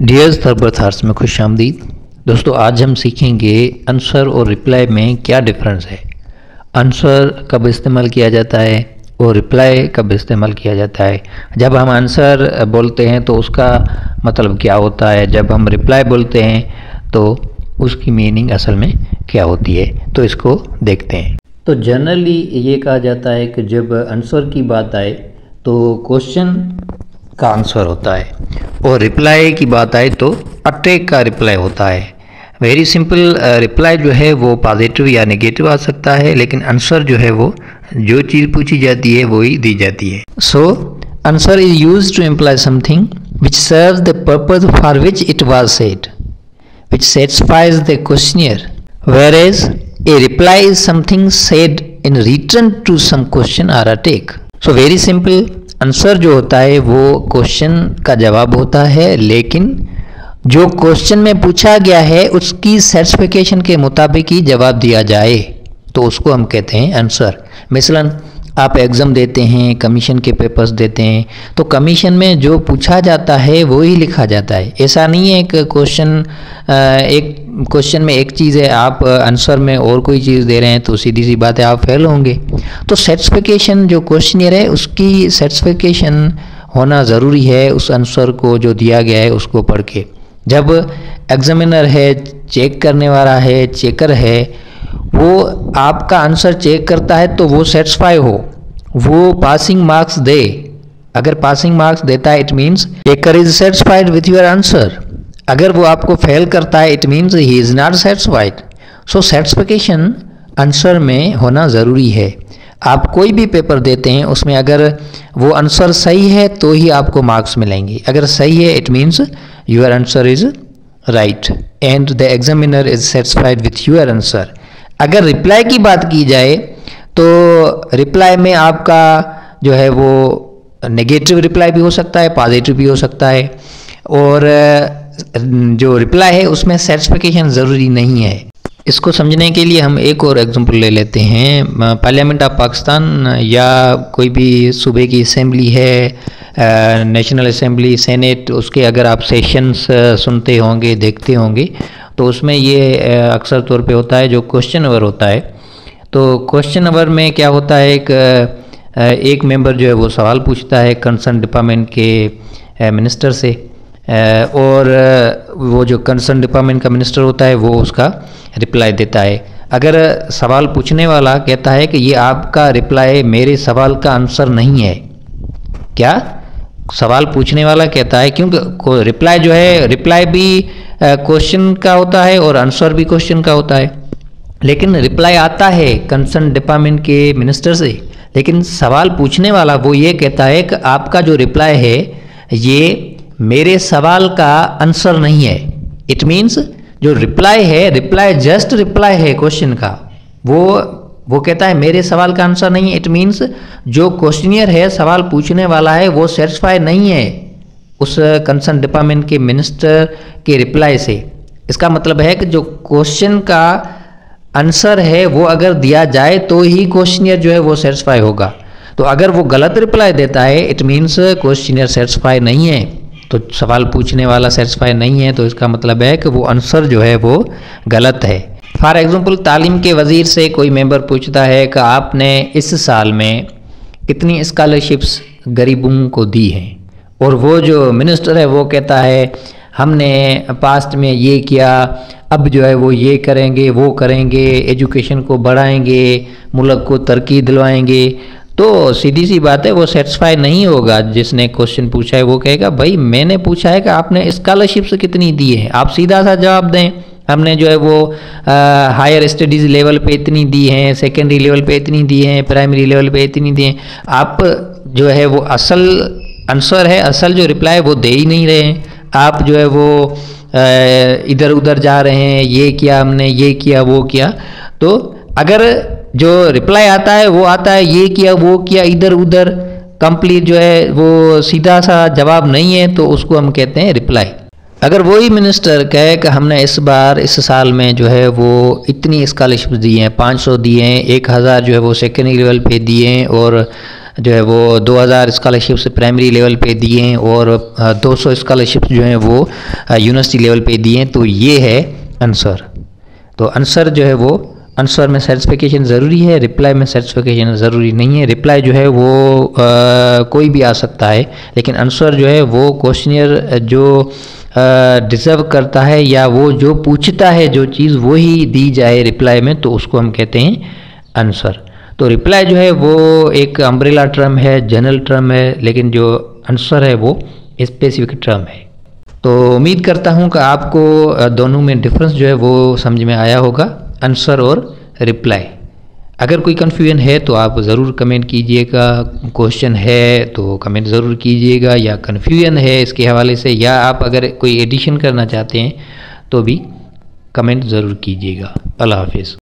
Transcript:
Dear सरबर्थार्स में खुश आमदीद। दोस्तों, आज हम सीखेंगे आंसर और रिप्लाई में क्या डिफरेंस है। आंसर कब इस्तेमाल किया जाता है और रिप्लाई कब इस्तेमाल किया जाता है। जब हम आंसर बोलते हैं तो उसका मतलब क्या होता है, जब हम रिप्लाई बोलते हैं तो उसकी मीनिंग असल में क्या होती है। तो इसको देखते हैं। तो जनरली ये कहा जाता है कि जब आंसर की बात आए तो क्वेश्चन का आंसर होता है और रिप्लाई की बात आए तो अटैक का रिप्लाई होता है। वेरी सिंपल, रिप्लाई जो है वो पॉजिटिव या नेगेटिव आ सकता है, लेकिन आंसर जो है वो जो चीज़ पूछी जाती है वही दी जाती है। So answer is used to imply something which serves the purpose for which it was said, which satisfies the questionnaire, whereas a reply is something said in return to some question or attack. So very simple, answer जो होता है वो question का जवाब होता है, लेकिन जो क्वेश्चन में पूछा गया है उसकी सेटिस्फिकेशन के मुताबिक ही जवाब दिया जाए तो उसको हम कहते हैं आंसर। मिसलन आप एग्ज़ाम देते हैं, कमीशन के पेपर्स देते हैं, तो कमीशन में जो पूछा जाता है वो ही लिखा जाता है। ऐसा नहीं है कि एक क्वेश्चन में एक चीज़ है, आप आंसर में और कोई चीज़ दे रहे हैं तो सीधी सी बात है आप फेल होंगे। तो सेटिस्फिकेशन जो क्वेश्चनर है उसकी सेटिस्फिकेशन होना ज़रूरी है उस आंसर को जो दिया गया है उसको पढ़ के। जब एग्जामिनर है, चेक करने वाला है, चेकर है, वो आपका आंसर चेक करता है तो वो सेटिस्फाई हो, वो पासिंग मार्क्स दे। अगर पासिंग मार्क्स देता है it means checker is satisfied with your answer. अगर वो आपको फेल करता है it means he is not satisfied. So satisfaction answer में होना ज़रूरी है। आप कोई भी पेपर देते हैं उसमें अगर वो आंसर सही है तो ही आपको मार्क्स मिलेंगे। अगर सही है it means your answer is right and the examiner is satisfied with your answer. अगर रिप्लाई की बात की जाए तो रिप्लाई में आपका जो है वो नेगेटिव रिप्लाई भी हो सकता है, पॉजिटिव भी हो सकता है, और जो रिप्लाई है उसमें सेटिस्फिकेशन ज़रूरी नहीं है। इसको समझने के लिए हम एक और एग्जांपल ले लेते हैं। पार्लियामेंट ऑफ पाकिस्तान या कोई भी सूबे की असेंबली है, नेशनल असेंबली, सेनेट, उसके अगर आप सेशंस सुनते होंगे, देखते होंगे, तो उसमें ये अक्सर तौर पे होता है जो क्वेश्चन आवर होता है। तो क्वेश्चन आवर में क्या होता है, एक मेंबर जो है वो सवाल पूछता है कंसर्न डिपार्टमेंट के मिनिस्टर से, और वो जो कंसर्न डिपार्टमेंट का मिनिस्टर होता है वो उसका रिप्लाई देता है। अगर सवाल पूछने वाला कहता है कि ये आपका रिप्लाई मेरे सवाल का आंसर नहीं है, क्या सवाल पूछने वाला कहता है, क्योंकि रिप्लाई जो है, रिप्लाई भी क्वेश्चन का होता है और आंसर भी क्वेश्चन का होता है, लेकिन रिप्लाई आता है कंसर्न डिपार्टमेंट के मिनिस्टर से, लेकिन सवाल पूछने वाला वो ये कहता है कि आपका जो रिप्लाई है ये मेरे सवाल का आंसर नहीं है। इट मीन्स जो रिप्लाई है, रिप्लाई जस्ट रिप्लाई है क्वेश्चन का, वो कहता है मेरे सवाल का आंसर नहीं है। इट मीन्स जो क्वेश्चनियर है, सवाल पूछने वाला है, वो सेटिस्फाई नहीं है उस कंसर्न डिपार्टमेंट के मिनिस्टर के रिप्लाई से। इसका मतलब है कि जो क्वेश्चन का आंसर है वो अगर दिया जाए तो ही क्वेश्चनियर जो है वो सेटिस्फाई होगा। तो अगर वो गलत रिप्लाई देता है इट मीन्स क्वेश्चनियर सेटिस्फाई नहीं है, तो सवाल पूछने वाला सेटिस्फाई नहीं है, तो इसका मतलब है कि वो आंसर जो है वो गलत है। फॉर एग्जाम्पल, तालीम के वज़ीर से कोई मेंबर पूछता है कि आपने इस साल में कितनी स्कॉलरशिप्स गरीबों को दी हैं, और वो जो मिनिस्टर है वो कहता है हमने पास्ट में ये किया, अब जो है वो ये करेंगे, वो करेंगे, एजुकेशन को बढ़ाएंगे, मुल्क को तरक्की दिलवाएंगे। तो सीधी सी बात है वो सेटिस्फाई नहीं होगा। जिसने क्वेश्चन पूछा है वो कहेगा भाई मैंने पूछा है कि आपने स्कॉलरशिप्स कितनी दी है, आप सीधा सा जवाब दें। हमने जो है वो हायर स्टडीज़ लेवल पे इतनी दी हैं, सेकेंडरी लेवल पे इतनी दी हैं, प्राइमरी लेवल पे इतनी दी हैं। आप जो है वो असल आंसर है, असल जो रिप्लाई वो दे ही नहीं रहे हैं। आप जो है वो इधर उधर जा रहे हैं, ये किया हमने, ये किया, वो किया। तो अगर जो रिप्लाई आता है वो आता है ये किया, वो किया, इधर उधर, कंप्लीट जो है वो सीधा सा जवाब नहीं है, तो उसको हम कहते हैं रिप्लाई। अगर वही मिनिस्टर कहे कि हमने इस बार इस साल में जो है वो इतनी स्कॉलरशिप दी हैं, 500 दिए हैं, 1000 जो है वो सेकेंडरी लेवल पे दिए हैं, और जो है वो 2000 स्कॉलरशिप्स प्राइमरी लेवल पे दिए हैं और 200 स्कॉलरशिप्स जो हैं वो यूनिवर्सिटी लेवल पे दिए हैं। तो ये है आंसर। तो आंसर जो है वो, आंसर में सर्टिफिकेशन ज़रूरी है, रिप्लाई में सर्टिफिकेशन ज़रूरी नहीं है। रिप्लाई जो है वो कोई भी आ सकता है, लेकिन आंसर जो है वो क्वेश्चनियर जो डिज़र्व करता है या वो जो पूछता है जो चीज़ वो ही दी जाए रिप्लाई में, तो उसको हम कहते हैं आंसर। तो रिप्लाई जो है वो एक अम्ब्रेला टर्म है, जनरल टर्म है, लेकिन जो आंसर है वो स्पेसिफिक टर्म है। तो उम्मीद करता हूँ कि आपको दोनों में डिफरेंस जो है वो समझ में आया होगा, आंसर और रिप्लाई। अगर कोई कन्फ्यूजन है तो आप ज़रूर कमेंट कीजिएगा, क्वेश्चन है तो कमेंट ज़रूर कीजिएगा, या कन्फ्यूजन है इसके हवाले से, या आप अगर कोई एडिशन करना चाहते हैं तो भी कमेंट ज़रूर कीजिएगा। अल्लाह हाफिज़।